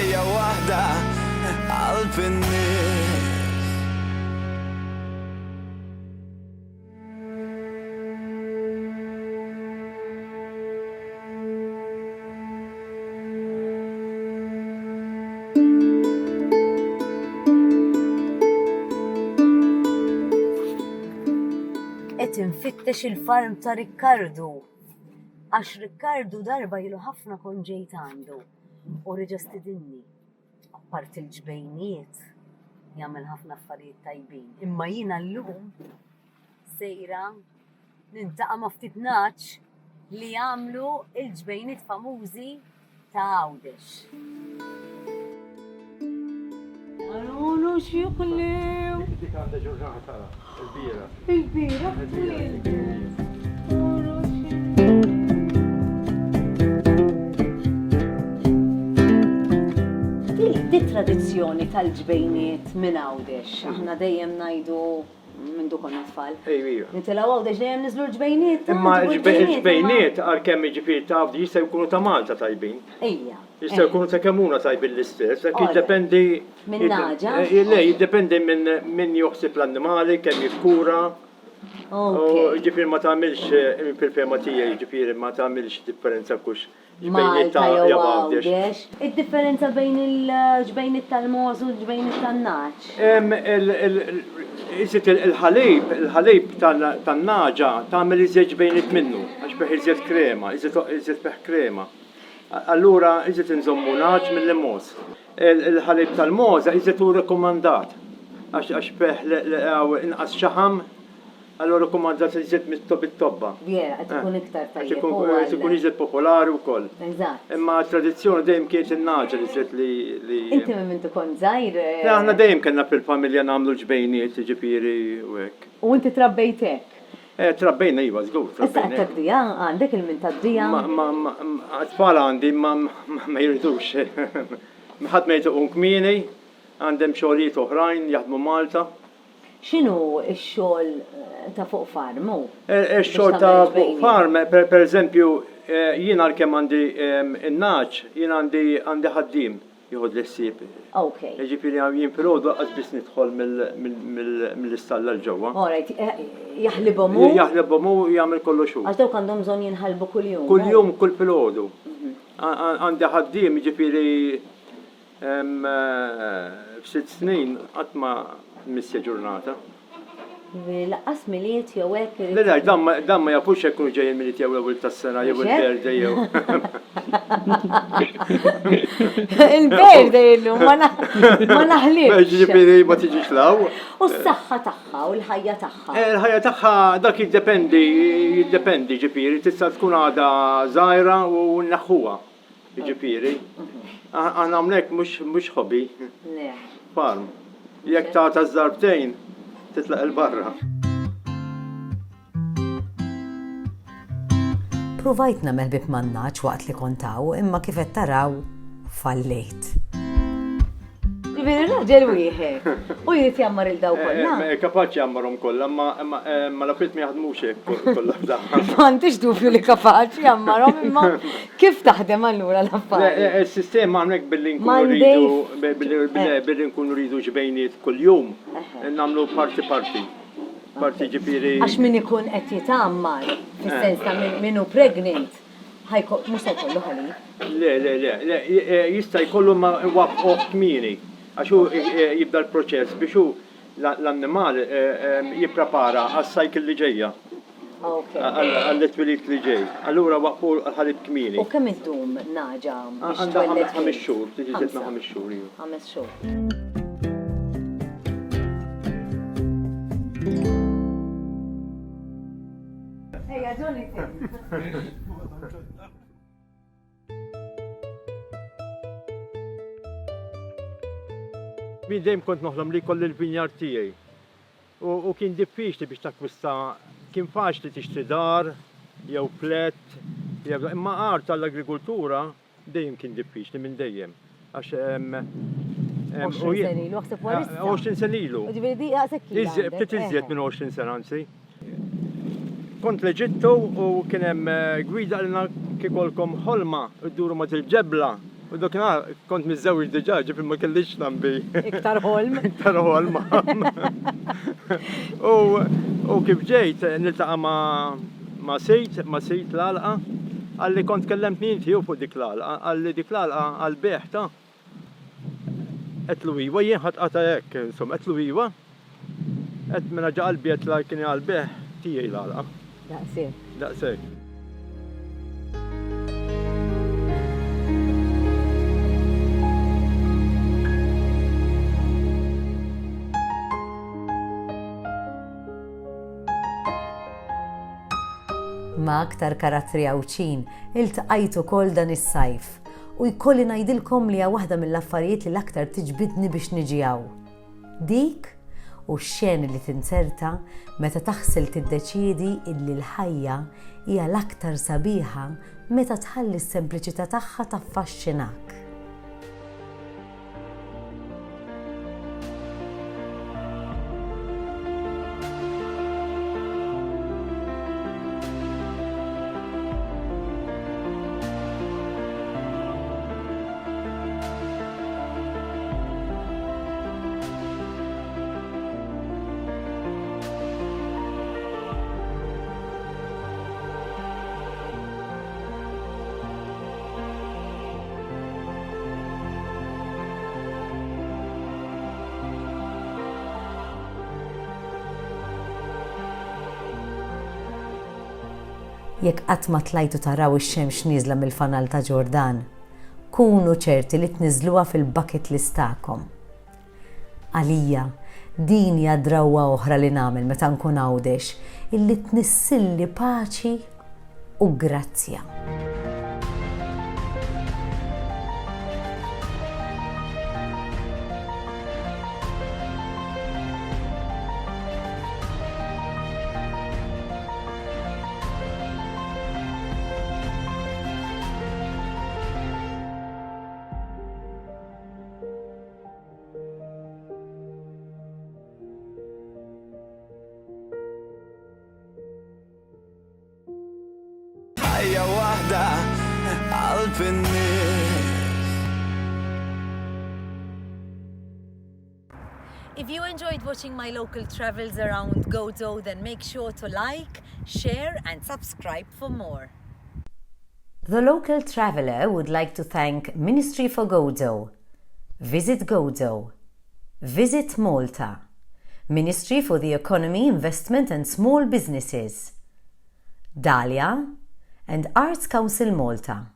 ħajja waħda qalb in-nies. Qed infittex il-farm ta' Riccardo. Għax Riccardo darba ilu ħafna kon ġejt għandu u reġa' stidinni. Apart il-ġbejniet jagħmel ħafna affarijiet tajbin. Imma jiena llum sejra nintaqa' ma' ftit naċ li jagħmlu il-ġbejniet famużi ta' Għawdex. Għalunu x'juqlew. Dik għandha ġurnata l-bira. Il-bira Di tradizzjoni tal-ġbejniet minn Għawdex. Aħna dejjem ngħidu minn konna tfal. Ejwija. Nitilgħu Għawdex dejjem niżlu l-ġbejniet. Imma l-ġbejniet għalkemm jiġifieri taf di jistgħu jkunu ta' Malta tajbin. Ejja. Jistgħu jkunu ta' Kemuna tajbin l-istess, dak jiddependi. Minn naġa? Le, jiddependi minn joħsib l-annimali, kemm jikkura. Ġifieri ma tagħmilx fil-fema tiegħi, ġifieri ma tagħmilx differenza kux ġbejniet ta' Għawdex. Id-differenza bejn il-ġbejniet tal-Moż u l-ġbejniet tan-Naġ? Il-ħalib tan-naġa tagħmel iżjed ġbejniet minnu, għax beħ iżjed krema, iżjed beħ krema. Allura iżjed inżommu naġ mill-Moż. Il-ħalib tal-Moż iżjed hu rekomandat, għax beħ inqas xaħam. Allora komandat iżjed mit-tobba. Vera, qed ikun iktar tajjeb. Qed ikun iżjed popolari wkoll. Eżatt. Imma tradizzjoni dejjem kienet in-naġa iżjed li. Inti minn inti kont żgħir. Aħna dejjem kellna fil-familja nagħmlu l-ġbejniet, ġifieri u hekk. U inti trabbejt hekk? Trabbejna iva, żgur, Issa trabbejna. tad-dija, għandek il-min tad-dija? Tfal għandi ma jridux. Ħadd ma jtuqu kmieni, għandhem xogħlijiet oħrajn jaħdmu Malta. X'inhu x-xogħol ta' fuq farm hu? Ix-xogħol ta' fuq farm, per eżempju, jien għalkemm għandi in-naġ, jien għandi ħaddiem jieħod l-ħsieb. Okay. Ġifieri jien filgħodu qatt biss nidħol mill-istalla l-ġewwa. Alright, jaħlibhom hu? Jaħlibhom hu jagħmel kollox hu. Għax dawk għandhom bżonn jinħalbu kuljum. Kuljum, kull filgħodu. Għandi ħaddiem ġifieri f'6 snin qatt ma missja ġurnata. Laqqas miliet jew hekk. Le, dan ma jafux jekk kienu ġejjin miliet jew ewwel tas-sena jew il-berde jew. Il-berde illum ma naħlibx. Ġifieri ma tiġix law. U s-saħħa tagħha u l-ħajja tagħha. Il-ħajja tagħha dak jiddependi ġifieri tista' tkun għadha żgħira u naħħuha. Ġifieri. Aħna hawnhekk mhux hobby. Farm. Jekk tagħta żarbtejn titlaq il-barra. Provajt nagħmel bib man-naġ waqt li kontaw, imma kif qed taraw fallejt. Ġifieri raġel wieħed. U jrid jammar il-daw kollha. Kapaċi jammarhom kollha, ma l-affarijiet ma jaħdmux hekk kollha f'daħħa. M'għandix dubju li kapaċi jammarhom, imma kif taħdem allura l-affarijiet? Is-sistema hawnhekk billi nkunu rridu ġbejniet kuljum, nagħmlu parti. Parti ġifieri. Għax min ikun qed jitammar, fis-sens ta' min hu pregnant, mhux se jkollu ħalib. Le, jista' jkollu ma waqgħu kmieni. Għax hu jibda l-proċess biex hu l-annimal jipprepara għas-sajkil li ġejja. Għall-twiliet li ġej. Allura waqfu l-ħalib kmieni. U kemm iddum naġa biex għandha 5 xhur, tiġi żedna 5 xhur. 5 xhur. Ejja, ġoni Min dejjem kont noħlom li kolli l-vinjar tiegħi. U kien diffiċli biex takwista, kien faċli tixtri dar, jew plett, imma art tal-agrikoltura dejjem kien diffiċli minn dejjem. Għax 20 sen ilu, għaxseb warissa. 20 sen ilu. Ġifieri di għasek kien. Ftit iżjed minn 20 sen anzi. Kont l-Eġittu u kien hemm gwida għalna kiekolkom ħolma dduru ma' il-ġebla U dokna kont miżżewġ diġà ġifi ma kellix nambi. Iktar ħolm. Iktar ħolma. U kif ġejt niltaqa' ma' sejt l-għalqa, għalli kont kellemtni inti u fuq dik l-għalqa, għalli dik l-għalqa għal-beħ ta' qedlu iwa, jien ħatqata hekk, insomma, qedlu iwa. Qed mela ġa qalbi qed la kien għal-beħ tiegħi l-għalqa. Daqshekk. Ma' aktar karattri għawċin iltqajtu kol dan is-sajf u jkolli ngħidilkom li hija waħda mill-affarijiet li l-aktar tiġbidni biex niġi hawn. Dik u x-xeni li tinserta meta taħsel tiddeċiedi illi l-ħajja hija l-aktar sabiħa meta tħalli s-sempliċità tagħha taffaxxinak. Jekk qatt ma tlajtu taraw ix-xemx nieżla mill-fanal ta' Ġordan, kunu ċerti li tniżluha fil-bucket list tagħkom. Għalija, din hija drawwa oħra li nagħmel meta nkun għawdex illi tnissilli paċi u grazzja. ħajja waħda għal-pinnis. If you enjoyed watching my local travels around Gozo, then make sure to like, share and subscribe for more. The local traveller would like to thank Ministry for Gozo, Visit Gozo, Visit Malta, Ministry for the Economy, Investment and Small Businesses, Dahlia and Arts Council Malta.